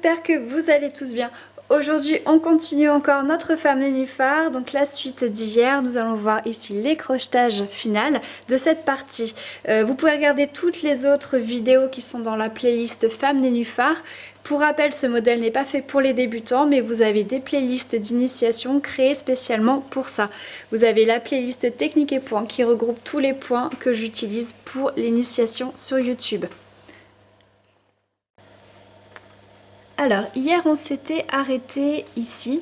j'espère que vous allez tous bien. Aujourd'hui on continue encore notre femme nénuphar, donc la suite d'hier. Nous allons voir ici les crochetages final de cette partie. Vous pouvez regarder toutes les autres vidéos qui sont dans la playlist femme nénuphar. Pour rappel, ce modèle n'est pas fait pour les débutants, mais vous avez des playlists d'initiation créées spécialement pour ça. Vous avez la playlist technique et points qui regroupe tous les points que j'utilise pour l'initiation sur YouTube. Alors, hier on s'était arrêté ici,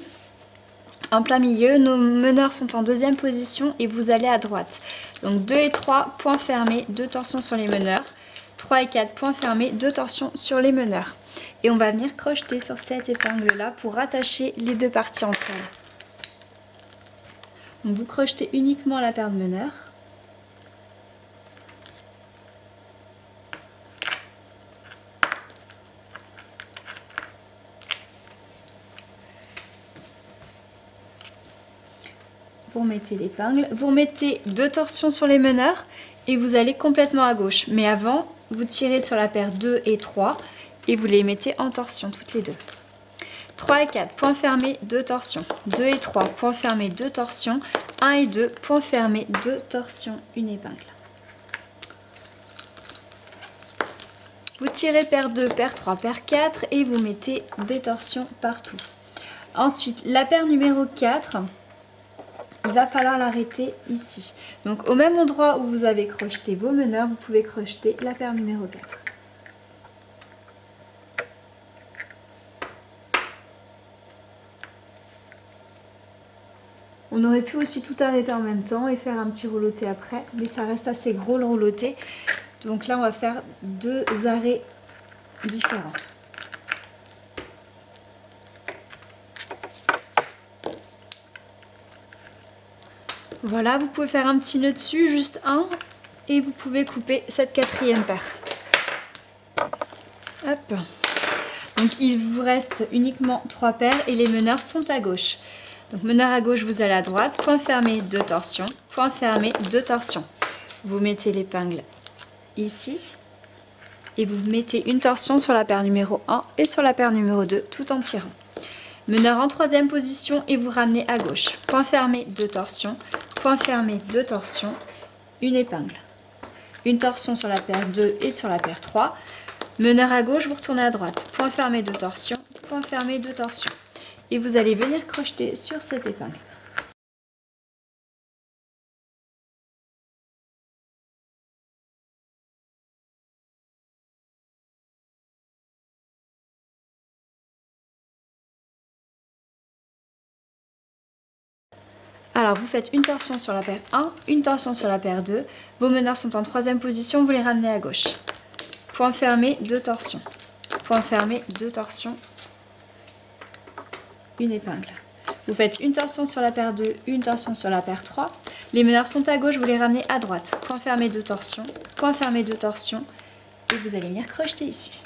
en plein milieu. Nos meneurs sont en deuxième position et vous allez à droite. Donc 2 et 3, points fermés, 2 torsions sur les meneurs. 3 et 4, points fermés, 2 torsions sur les meneurs. Et on va venir crocheter sur cette épingle-là pour rattacher les deux parties entre elles. Donc vous crochetez uniquement la paire de meneurs. Vous remettez l'épingle, vous remettez 2 torsions sur les meneurs et vous allez complètement à gauche. Mais avant, vous tirez sur la paire 2 et 3 et vous les mettez en torsion toutes les deux. 3 et 4, points fermés, 2 torsions. 2 et 3, points fermés, 2 torsions. 1 et 2, points fermés, 2 torsions, une épingle. Vous tirez paire 2, paire 3, paire 4 et vous mettez des torsions partout. Ensuite, la paire numéro 4... il va falloir l'arrêter ici. Donc au même endroit où vous avez crocheté vos meneurs, vous pouvez crocheter la paire numéro 4. On aurait pu aussi tout arrêter en même temps et faire un petit rouloté après, mais ça reste assez gros le rouloté. Donc là on va faire 2 arrêts différents. Voilà, vous pouvez faire un petit nœud dessus, juste un, et vous pouvez couper cette quatrième paire. Hop. Donc il vous reste uniquement 3 paires et les meneurs sont à gauche. Donc meneur à gauche, vous allez à droite, point fermé, 2 torsions, point fermé, 2 torsions. Vous mettez l'épingle ici et vous mettez une torsion sur la paire numéro 1 et sur la paire numéro 2 tout en tirant. Meneur en troisième position et vous ramenez à gauche. Point fermé, 2 torsions. Point fermé, 2 torsions. Une épingle. Une torsion sur la paire 2 et sur la paire 3. Meneur à gauche, vous retournez à droite. Point fermé, 2 torsions. Point fermé, 2 torsions. Et vous allez venir crocheter sur cette épingle. Alors vous faites une torsion sur la paire 1, une torsion sur la paire 2. Vos meneurs sont en troisième position, vous les ramenez à gauche. Point fermé, 2 torsions. Point fermé, 2 torsions. Une épingle. Vous faites une torsion sur la paire 2, une torsion sur la paire 3. Les meneurs sont à gauche, vous les ramenez à droite. Point fermé, 2 torsions. Point fermé, 2 torsions. Et vous allez venir crocheter ici.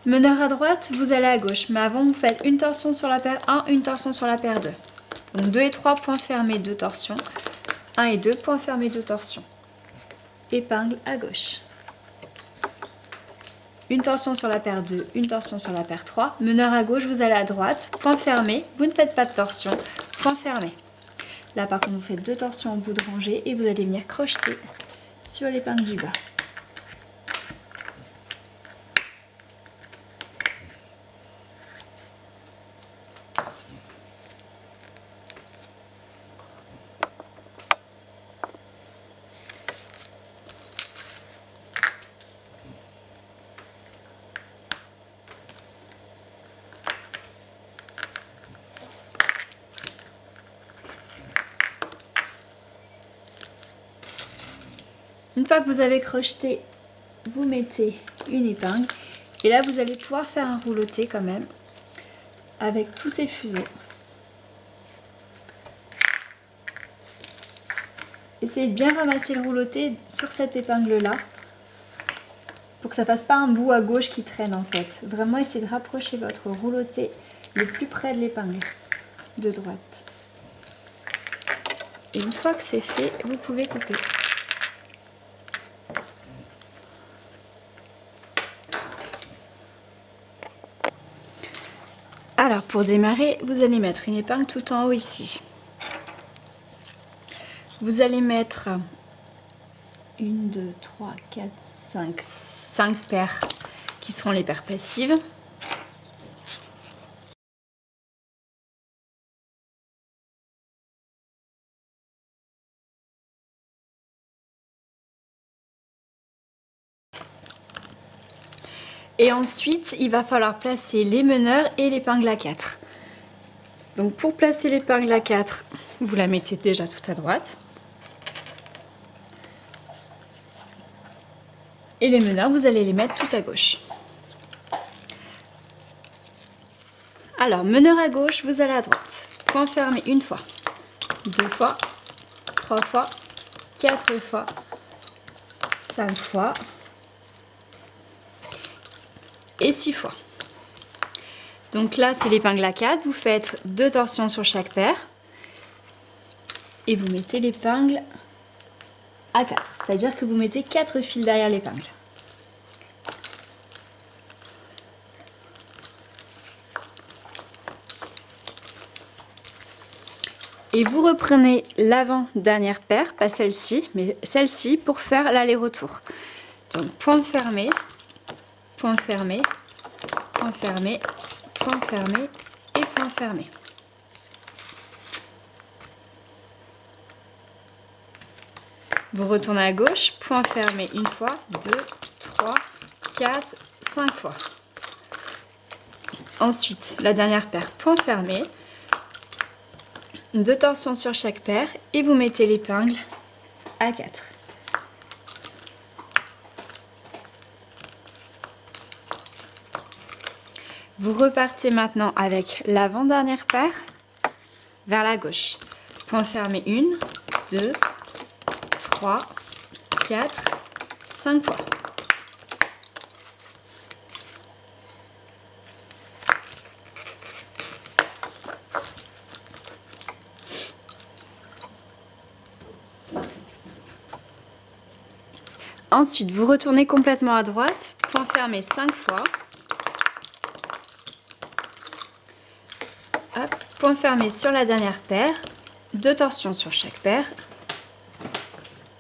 Meneur à droite, vous allez à gauche, mais avant vous faites une torsion sur la paire 1, une torsion sur la paire 2. Donc 2 et 3, points fermés, 2 torsions. 1 et 2, points fermés, 2 torsions. Épingle à gauche. Une torsion sur la paire 2, une torsion sur la paire 3. Meneur à gauche, vous allez à droite, point fermé, vous ne faites pas de torsion, point fermé. Là par contre, vous faites 2 torsions en bout de rangée et vous allez venir crocheter sur l'épingle du bas. Une fois que vous avez crocheté, vous mettez une épingle et là vous allez pouvoir faire un rouloté quand même avec tous ces fuseaux. essayez de bien ramasser le rouloté sur cette épingle-là pour que ça fasse pas un bout à gauche qui traîne en fait. Vraiment essayez de rapprocher votre rouloté le plus près de l'épingle de droite. Et une fois que c'est fait, vous pouvez couper. Alors pour démarrer, vous allez mettre une épingle tout en haut ici. Vous allez mettre 1, 2, 3, 4, 5 paires qui seront les paires passives. Et ensuite, il va falloir placer les meneurs et l'épingle à 4. Donc pour placer l'épingle à 4, vous la mettez déjà tout à droite. Et les meneurs, vous allez les mettre tout à gauche. Alors, meneur à gauche, vous allez à droite. Point fermé une fois, 2 fois, 3 fois, 4 fois, 5 fois et 6 fois. Donc là, c'est l'épingle à 4. Vous faites 2 torsions sur chaque paire et vous mettez l'épingle à 4. C'est-à-dire que vous mettez 4 fils derrière l'épingle. Et vous reprenez l'avant-dernière paire, pas celle-ci, mais celle-ci pour faire l'aller-retour. Donc point fermé, point fermé, point fermé, point fermé et point fermé. Vous retournez à gauche, point fermé une fois, 2, 3, 4, 5 fois. Ensuite, la dernière paire, point fermé. 2 torsions sur chaque paire et vous mettez l'épingle à 4. Vous repartez maintenant avec l'avant-dernière paire vers la gauche. Point fermé 1, 2, 3, 4, 5 fois. Ensuite, vous retournez complètement à droite, point fermé 5 fois. Hop, point fermé sur la dernière paire, 2 torsions sur chaque paire.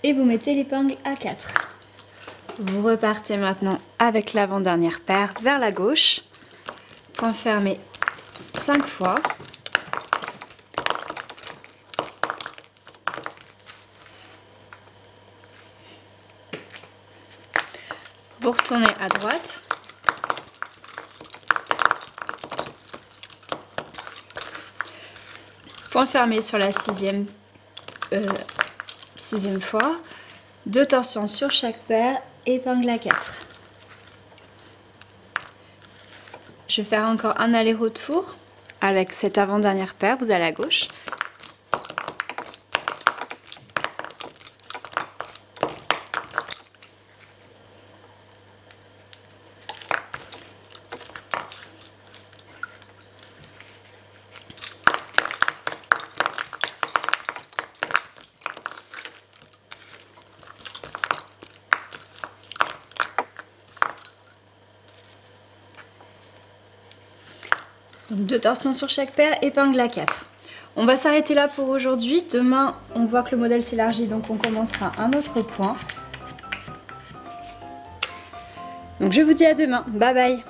Et vous mettez l'épingle à 4. Vous repartez maintenant avec l'avant-dernière paire vers la gauche, point fermé 5 fois. Vous retournez à droite. Point fermé sur la sixième fois. 2 torsions sur chaque paire, épingle à 4. Je vais faire encore un aller-retour avec cette avant-dernière paire. Vous allez à gauche. Donc 2 torsions sur chaque paire, épingle à 4. On va s'arrêter là pour aujourd'hui. Demain, on voit que le modèle s'élargit, donc on commencera un autre point. Donc je vous dis à demain. Bye bye.